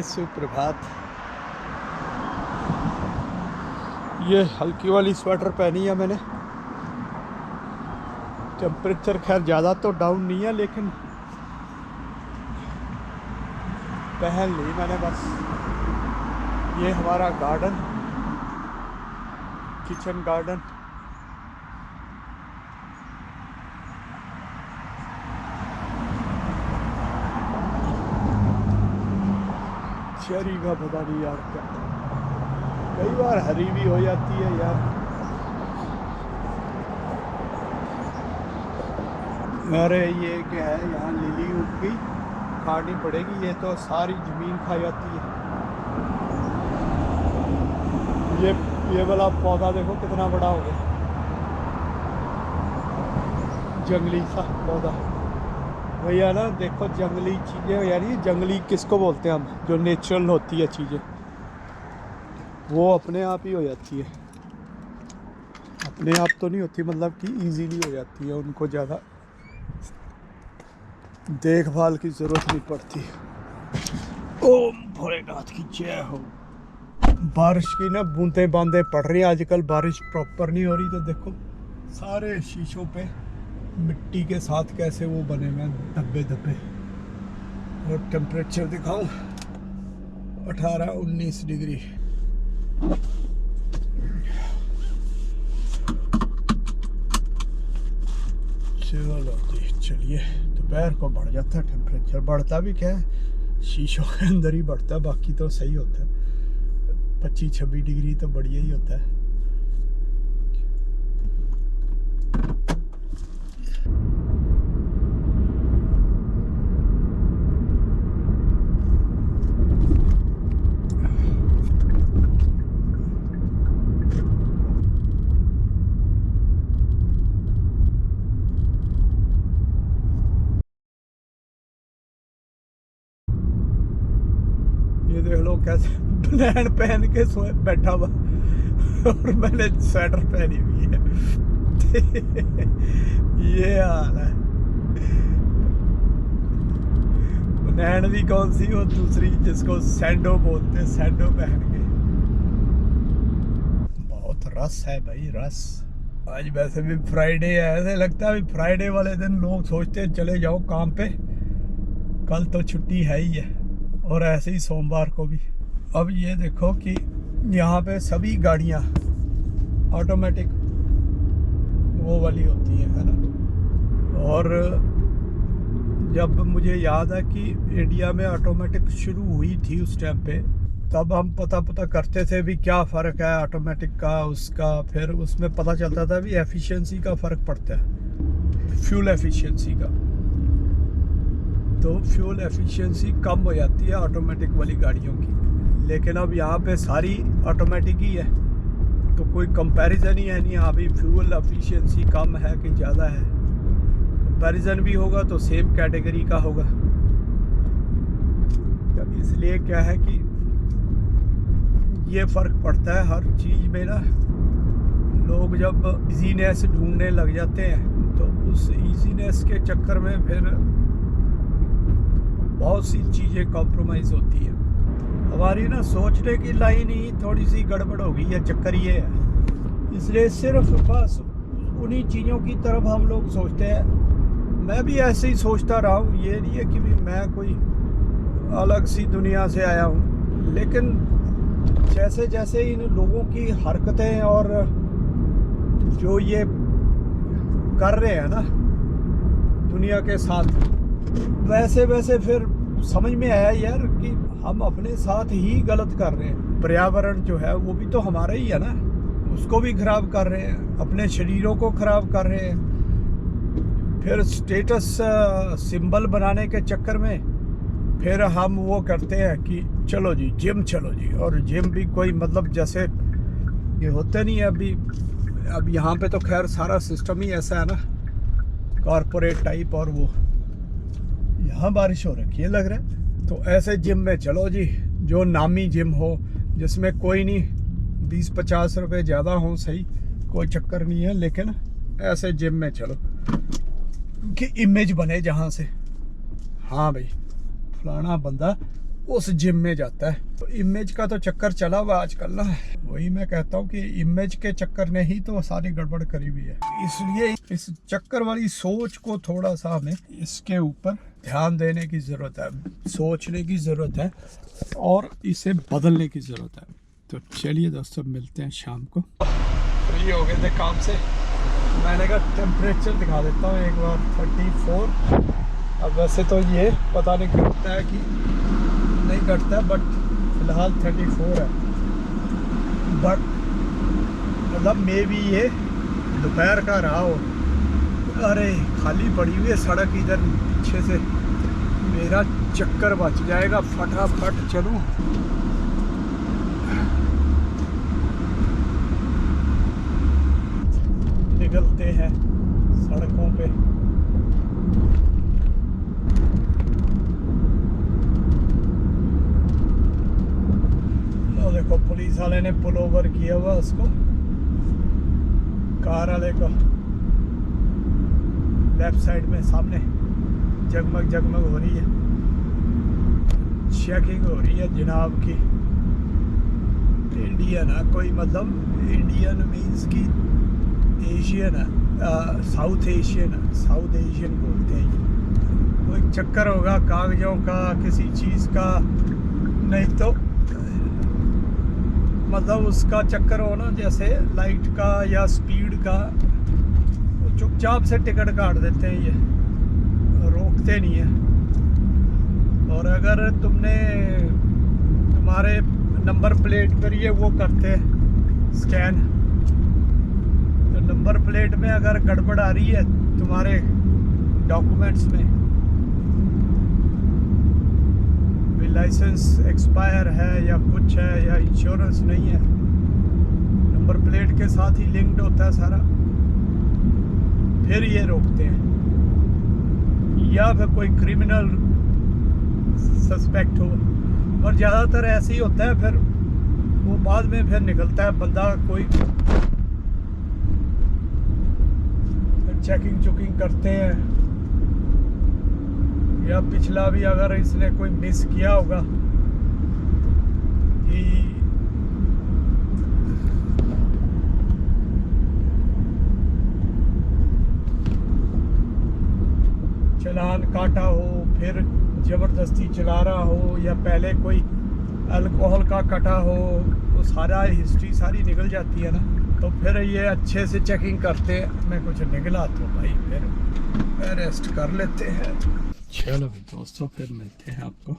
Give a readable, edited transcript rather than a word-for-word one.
सुप्रभात। ये हल्की वाली स्वेटर पहनी है मैंने। टेम्परेचर खैर ज़्यादा तो डाउन नहीं है, लेकिन पहन ली मैंने बस। ये हमारा गार्डन, किचन गार्डन। चेरी का पता नहीं यार क्या, कई बार हरी भी हो जाती है यार। अरे ये क्या है, यहाँ लिली उग गई, खानी पड़ेगी। ये तो सारी ज़मीन खा जाती है। ये वाला पौधा देखो कितना बड़ा हो गया, जंगली सा पौधा। भैया ना देखो, जंगली चीज़ें यानी जंगली किसको बोलते हैं हम, जो नेचुरल होती है चीज़ें, वो अपने आप ही हो जाती है। अपने आप तो नहीं होती, मतलब कि इजीली हो जाती है, उनको ज़्यादा देखभाल की ज़रूरत नहीं पड़ती। ओम भोलेनाथ की जय हो। बारिश की ना बूंदें बांदें पड़ रही हैं आजकल, बारिश प्रॉपर नहीं हो रही। तो देखो सारे शीशों पे मिट्टी के साथ कैसे वो बने हुए धब्बे धब्बे। और टेम्परेचर दिखाऊं, 18-19 डिग्री। चलो जी, चलिए। दोपहर को बढ़ जाता है टेम्परेचर, बढ़ता भी क्या है, शीशों के अंदर ही बढ़ता है, बाकी तो सही होता है। 25-26 डिग्री तो बढ़िया ही होता है। ये देख लो कैसे बनैन पहन के सोए बैठा हुआ, और मैंने स्वेटर पहनी हुई है। ये हाल है। बनैन भी कौन सी, वो दूसरी जिसको सैंडो बोलते हैं, सैंडो पहन के। बहुत रस है भाई, रस। आज वैसे भी फ्राइडे है, ऐसे लगता है फ्राइडे वाले दिन लोग सोचते हैं चले जाओ काम पे, कल तो छुट्टी है ही है। और ऐसे ही सोमवार को भी। अब ये देखो कि यहाँ पे सभी गाड़ियाँ ऑटोमेटिक वो वाली होती हैं, है ना। और जब मुझे याद है कि इंडिया में ऑटोमेटिक शुरू हुई थी उस टाइम पे, तब हम पता करते थे भी क्या फ़र्क है ऑटोमेटिक का उसका। फिर उसमें पता चलता था भी एफिशिएंसी का फ़र्क पड़ता है, फ्यूल एफिशिएंसी का। तो फ्यूल एफिशिएंसी कम हो जाती है ऑटोमेटिक वाली गाड़ियों की। लेकिन अब यहाँ पे सारी ऑटोमेटिक ही है, तो कोई कंपैरिजन ही है नहीं यहाँ भी फ्यूल एफिशिएंसी कम है कि ज़्यादा है। कंपैरिजन भी होगा तो सेम कैटेगरी का होगा। तो इसलिए क्या है कि ये फ़र्क पड़ता है हर चीज़ में ना। लोग जब इजीनेस ढूंढने लग जाते हैं, तो उस इजीनेस के चक्कर में फिर बहुत सी चीज़ें कॉम्प्रोमाइज़ होती है। हमारी ना सोचने की लाइन ही थोड़ी सी गड़बड़ हो गई है। चक्कर ये है, इसलिए सिर्फ बस उन्हीं चीज़ों की तरफ हम लोग सोचते हैं। मैं भी ऐसे ही सोचता रहा हूँ, ये नहीं है कि भी मैं कोई अलग सी दुनिया से आया हूँ। लेकिन जैसे जैसे इन लोगों की हरकतें और जो ये कर रहे हैं ना दुनिया के साथ, वैसे वैसे फिर समझ में आया यार कि हम अपने साथ ही गलत कर रहे हैं। पर्यावरण जो है वो भी तो हमारा ही है ना, उसको भी खराब कर रहे हैं, अपने शरीरों को खराब कर रहे हैं। फिर स्टेटस सिंबल बनाने के चक्कर में फिर हम वो करते हैं कि चलो जी जिम, चलो जी। और जिम भी कोई मतलब जैसे ये होते नहीं है अभी। अब यहाँ पे तो खैर सारा सिस्टम ही ऐसा है ना, कॉरपोरेट टाइप। और वो यहाँ बारिश हो रखी है लग रहा है, तो ऐसे जिम में चलो जी, जो नामी जिम हो, जिसमें कोई नहीं 20-50 रुपये ज़्यादा हो, सही, कोई चक्कर नहीं है। लेकिन ऐसे जिम में चलो कि इमेज बने जहाँ से, हाँ भाई फलाना बंदा उस जिम में जाता है। तो इमेज का तो चक्कर चला हुआ आजकल ना, वही मैं कहता हूँ कि इमेज के चक्कर ने ही तो सारी गड़बड़ करी हुई है। इसलिए इस चक्कर वाली सोच को थोड़ा सा हमें इसके ऊपर ध्यान देने की ज़रूरत है, सोचने की ज़रूरत है और इसे बदलने की ज़रूरत है। तो चलिए दोस्तों, मिलते हैं शाम को। फ्री हो गए थे काम से, मैंने कहा टेम्परेचर दिखा देता हूँ एक बार। 34। अब वैसे तो ये पता नहीं घटता है कि नहीं घटता, बट फिलहाल 34 है। बट मतलब मे भी ये दोपहर का रहा हो। अरे खाली पड़ी हुई है सड़क इधर पीछे से, मेरा चक्कर बच जाएगा, फटाफट चलूँ। निकलते हैं सड़कों पे। देखो पुलिस वाले ने पुल ओवर किया हुआ उसको, कार वाले को। लेफ्ट साइड में सामने जगमग जगमग हो रही है, चेकिंग हो रही है जनाब की। इंडियन है कोई, मतलब इंडियन मीन्स की एशियन है, साउथ एशियन है, साउथ एशियन बोलते हैं। कोई चक्कर होगा कागजों का, किसी चीज़ का, नहीं तो मतलब उसका चक्कर हो ना, जैसे लाइट का या स्पीड का, वो चुपचाप से टिकट काट देते हैं, ये रोकते नहीं है। और अगर तुम्हारे नंबर प्लेट पर ये वो करते हैं स्कैन, तो नंबर प्लेट में अगर गड़बड़ आ रही है तुम्हारे डॉक्यूमेंट्स में, लाइसेंस एक्सपायर है या कुछ है या इंश्योरेंस नहीं है, नंबर प्लेट के साथ ही लिंक्ड होता है सारा, फिर ये रोकते हैं। या फिर कोई क्रिमिनल सस्पेक्ट हो, और ज़्यादातर ऐसे ही होता है। फिर वो बाद में फिर निकलता है बंदा कोई, फिर चेकिंग चुकिंग करते हैं। या पिछला भी अगर इसने कोई मिस किया होगा कि चालान काटा हो, फिर ज़बरदस्ती चला रहा हो, या पहले कोई अल्कोहल का कटा हो, तो सारा हिस्ट्री सारी निकल जाती है ना। तो फिर ये अच्छे से चेकिंग करते हैं। मैं कुछ निकला तो भाई फिर अरेस्ट कर लेते हैं। चलो दोस्तों, फिर मिलते हैं आपको।